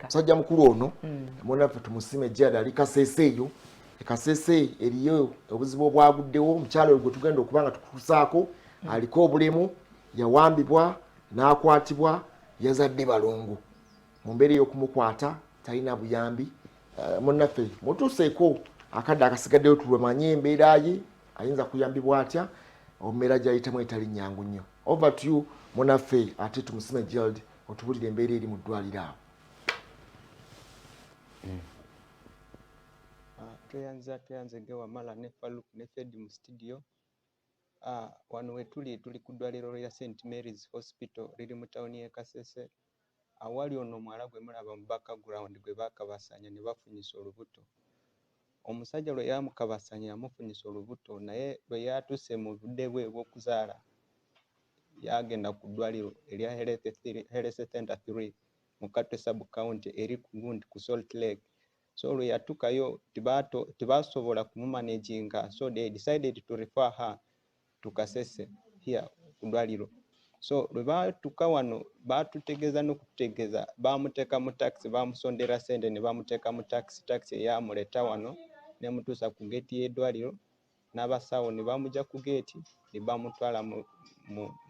Sajja mukulu ono munaffe tumusime jjada ali Kasese eyo Kasese eriyo obuzibu obwaguddewo omukyalo gwe tugenda okubanga tukusaako aliko obulemu yawambibwa n'akwatibwa yazadde balongo mu mbeera y'okumukwata talina buyambi munaffe mutuuseeko akadde akasigaddeyo tulwemanye embeera ye ayinza kuyambibwa atya ombeera gy'ayitamu etali nnyangu nnyo. Over to you munaffe ate tumusime Gerald otubulire embeera eri mu ddwaliro awo. Tweyanze gewamala ne Faluk ne Fed mu studio. Wano we tuli ku ddwaliro lya St Mary's Hospital liri mu tawuni y'e Kasese. Awali ono mwala gwe mulaba mu background gwe bakabasanya ne bafunyisa olubuto. Omusajja lwe yamukabasanya yamufunyisa olubuto naye lwe yatuuse mu budde bwe bw'okuzaala yagenda ku ddwaliro erya Health Center 3 mu Katwe Sub County eri ku Gundi ku Salt Lake. So lwe yatukayo tibasobola kumumanaginga, so they decided to refer her to Kasese here ku ddwaliro. So lwe batuka wano batutegeeza n'okututegeeza bamuteeka mu taxi bamusondera sente ne bamuteeka mu taxi eyamuleta wano ne mutuusa ku geeti y'eddwaliro n'abasawo ne bamugya ku geeti ne bamutwala mu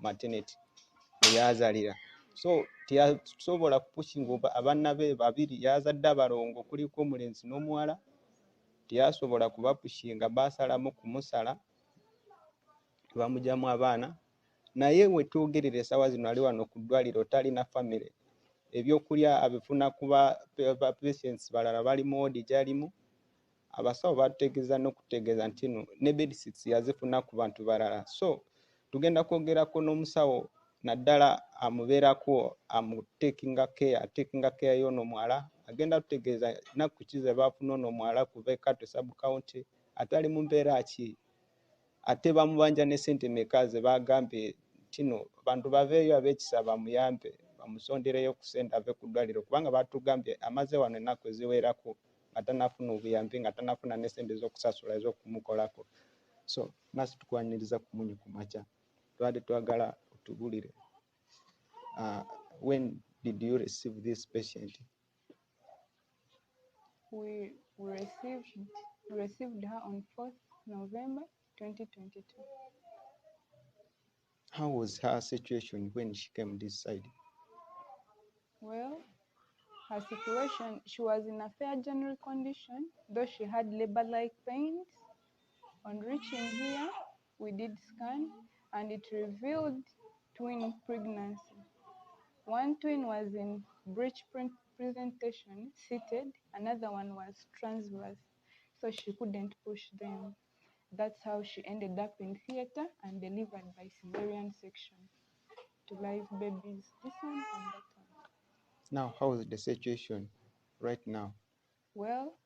maternity ne yazalira. So tiyasobola kupushinga abaana be babiri yazadde abalongo kuliko omulenzi n'omuwala tiyasobola kubapushinga basalamu kumusala bamugyamu abaana naye we twogerera essaawa zino ali wano ku ddwaliro talina family ebyokulya abifuna kuba patients balala bali mu wodi gy'alimu. Abasawo batutegeeza n'okutegeeza nti no ne bed sheets yazifuna ku bantu balala. So tugenda kwogerako n'omusawo naddala amubeerako takinga care y'ono mwala agenda tutegeeza nakku ki ze baafuna ono mwala kuva e Katwe Sub County atali mu mbeera ki ate bamubanja ne ssente meka ze bagambye kino bantu baveeyo ab'ekisa bamuyambe bamusondereyo ku ssente ave ku ddwaliro kubanga batugambye amaze wano ennaku eziwerako nga tanafuna obuyambi nga tanafuna ne ssente z'okusasula ez'okumukolako. So nasi tukwaniriza ku munyu ku makya twali twagala otubulire when did you receive this patient? We received her on 4th November 2022. How was her situation when she came this side? Well, her situation, she was in a fair general condition, though she had labor-like pains. On reaching here, we did scan and it revealed twin pregnancy. One twin was in breech presentation, seated, another one was transverse, so she couldn't push them. That's how she ended up in theater and delivered by cesarean section to live babies, this one and that one. Now, how is the situation right now? Well,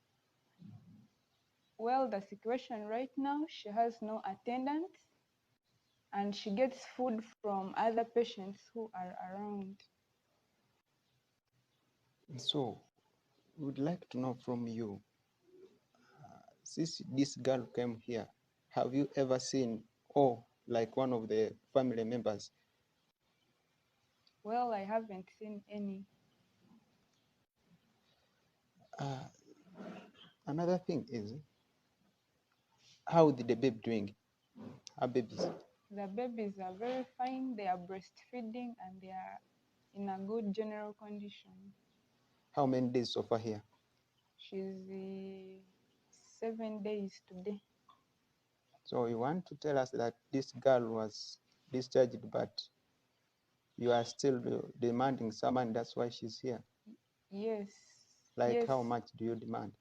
the situation right now, she has no attendants and she gets food from other patients who are around. So, we would like to know from you, since this girl came here, have you ever seen like one of the family members? Well, I haven't seen any. Another thing is, how is the baby doing? Our babies? The babies are very fine. They are breastfeeding and they are in a good general condition. How many days so far here? She's 7 days today. So you want to tell us that this girl was discharged, but you are still demanding someone, that's why she's here? Yes. Like yes. How much do you demand?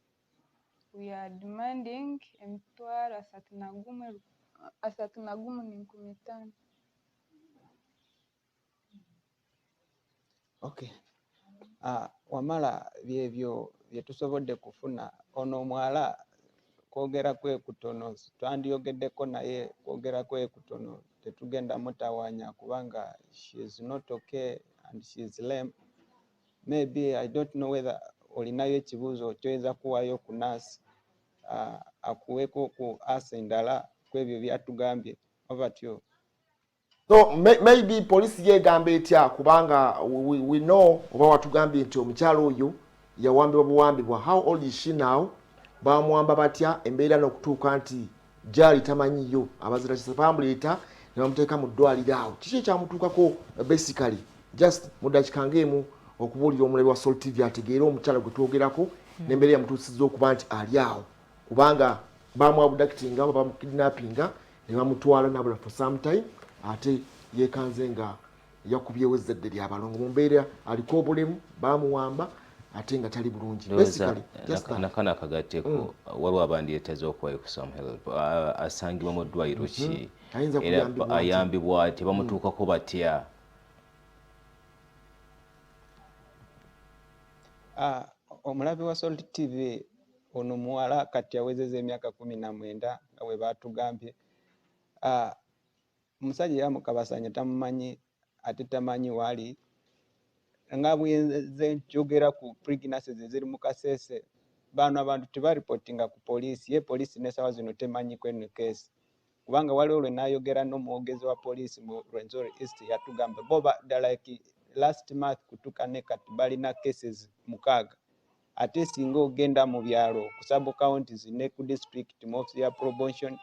We are demanding emitwaro 35,000. Okay. Wamala byebyo bye tusobodde kufuna ono mwala kwogera kwe kutono twandiyogeddeko naye kwogera kwe kutono tetugenda mutawaanya kubanga she is not okay and she is lame. Maybe I don't know whether olinayo ekibuuzo kyoyinza kuwaayo ku nurse akuweeko ku asa endala ku ebyo byatugambye. Over to you. So maybe police yegamba etya kubanga we know oba watugambye nti omukyalo oyo yawambibwa buwambibwa. How old is she now? Bamwamba batya embeera n'okutuuka nti gyali tamanyiyo abazira kisabamuleeta ne bamuteeka mu ddwaliro awo. Kiki ekyamutuukako basically just mu dakiika ng'emu okubuulira omulabi wa Sol TV ategeere omukyalo gwe twogerako n'embeera yamutuusizza okuba nti ali awo kubanga bamwabudakitinga oba bamukidnappinga ne bamutwala nabula for some time ate yekanze nga yakubyewo ezzadde lya balongo mu mbeera aliko obulemu bamuwamba ate nga tali bulungi. Basically nakana akagatteko waliwo abandyeteze okuwayo ku some help asangibwa mu ddwaliro ki era ayambibwa ati bamutuukako batya? Omulabi wa Sol TV ono muwala kati awezezza emyaka 19 nga bwe batugambye. Omusajja yamukabasanya tamumanyi ate tamanyi wali nga bwenze njogera ku pregnancies eziri mu Kasese bano abantu tebaripotinga ku poliisi ye poliisi n'essawa zino temanyi kweno case kubanga waliwo lwe nayogera n'omwogezi wa poliisi mu Rwenzori East yatugamba boba like last month kutuka ne kati balina cases 6 ate singa ogenda mu byalo ku sub counties ne ku district mu office ya promotion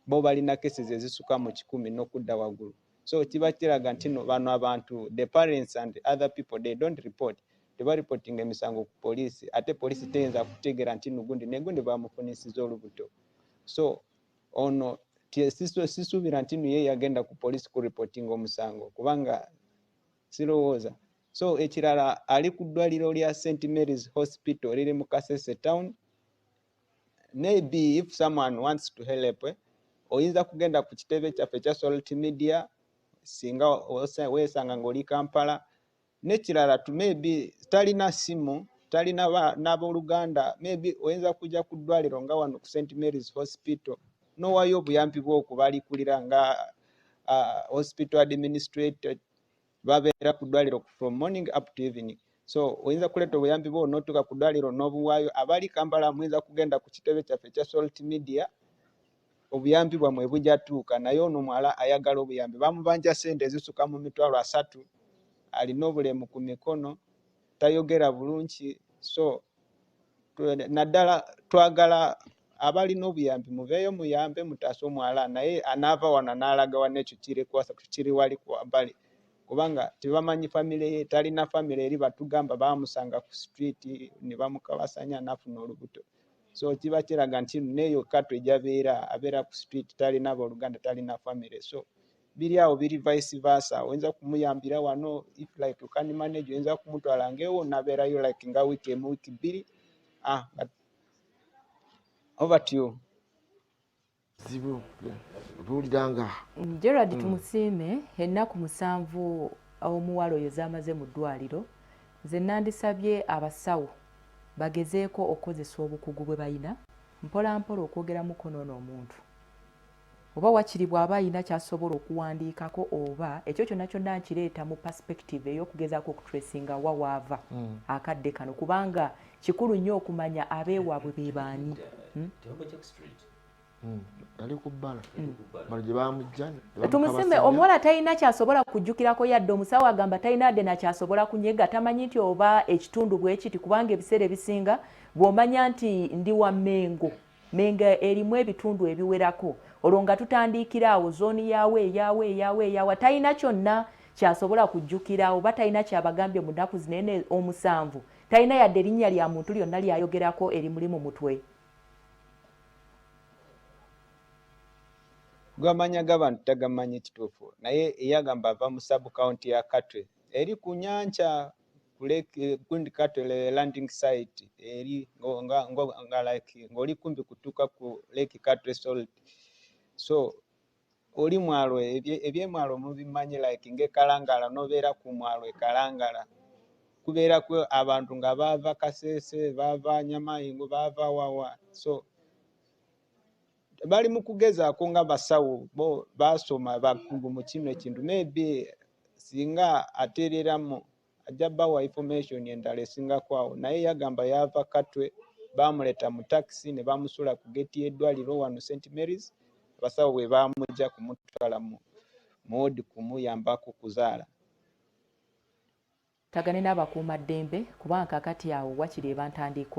bo balina cases ezisuka mu 10 n'okudda waggulu. So kiba kiraga nti no bano abantu the parents and other people they don't report. Teba reporting emisango ku police ate police tenza kutegera nti nugundi negundi bamufunisiza olubuto. So ono sisubira nti ye yagenda ku police ku reporting omusango kubanga sirowooza. So ekirala ali ku ddwaliro lya St Mary's Hospital liri mu Kasese town. Maybe if someone wants to help oyinza kugenda ku kitebe kyaffe kya Salt Media singa weesanga ng'oli Kampala n'ekirala tu maybe talina simu talina n'abooluganda maybe oyinza kujja ku ddwaliro nga wano ku St Mary's Hospital n'owayo obuyambi bw'okubalikulira nga hospital administrator babeera ku ddwaliro from morning up to evening. So oyinza kuleeta obuyambi bwo n'otuuka ku ddwaliro n'obuwaayo abali Kampala muyinza kugenda ku kitebe kyaffe kya Salt Media obuyambi bwamwe bujatuuka naye ono mwala ayagala obuyambi bamubanja sente ezisuka mu mitwalo 3 alina obulemu ku mikono tayogera bulungi. So naddala twagala abalina obuyambi muveeyo muyambe mutaase omwala naye anaava wano n'alaga wanekyo kiri wali kuwambali kubanga tebamanyi famire ye talina famire eri batugamba bamusanga ku street ne bamukabasanya nafuna olubuto. So kiba kiraga nti neyo katwe jabeera abeera ku street talina booluganda talina famire. So biri awo biri vice versa oyinza kumuyambira wano if like you can manage oyinza kumutwala ngewo nabeerayo like nga wiki emu wiki 2 but over to you. Zibu buliranga Gerard tumusiime ennaku 7 omuwalo oyo zamaze mu ddwaliro nze nandisabye abasawo bagezeeko okukozesa obukugu bwe bayina mpola mpola okwogera mukono n'omuntu oba wakiri bw'aba ayina kyasobola okuwandiikako oba ekyo kyonna kyonna nkireeta mu perspective ey'okugezaako okutracinga wa waava akadde kano kubanga kikulu nnyo okumanya abeewaabwe be baani. ali ku bbala bali gye bamujja tumusimbe omuwala talina kyasobola kujjukirako yadde omusawo agamba talina adde nakyasobola kunyega tamanyi nti oba ekitundu bwe kiti kubanga ebiseera ebisinga bw'omanya nti ndi wa Mengo erimu ebitundu ebiwerako olwo nga tutandiikira awo zooni yaawe talina kyonna kyasobola kujjukira oba talina kyabagambye mu nnaku zinene 7 talina yadde erinnya lya muntu lyonna lyayogerako erimuli mu mutwe. Gwamanya g'abantu tagamanyi ekituufu naye eyagamba ava mu sub county ya Katwe eri ku nnyanja ku lake Gundi Katwe landing site eri nga like ng'oli kumbi kutuuka ku lake Katwe Salt. So oli mwalo ebyemwalo mubimanyi like ng'ekalangala n'obeera ku mwalo ekalangala kubeerako abantu nga baava Kasese baava Nyamayingo baava wawa. So bali mu kugezaako nga basawo bo basoma bakungu mu kino ekintu maybe singa ateereramu ajja bawa information endala esingako awo naye yagamba yaava Katwe bamuleta mu taxi ne bamusula ku geti y'eddwaliro wano St Mary's abasawo bwe bamujja kumutwala mu modi kumuyambako kuzaala. Tagane n'abakuumaddembe kubanga kakati awo wakiri bantandikwa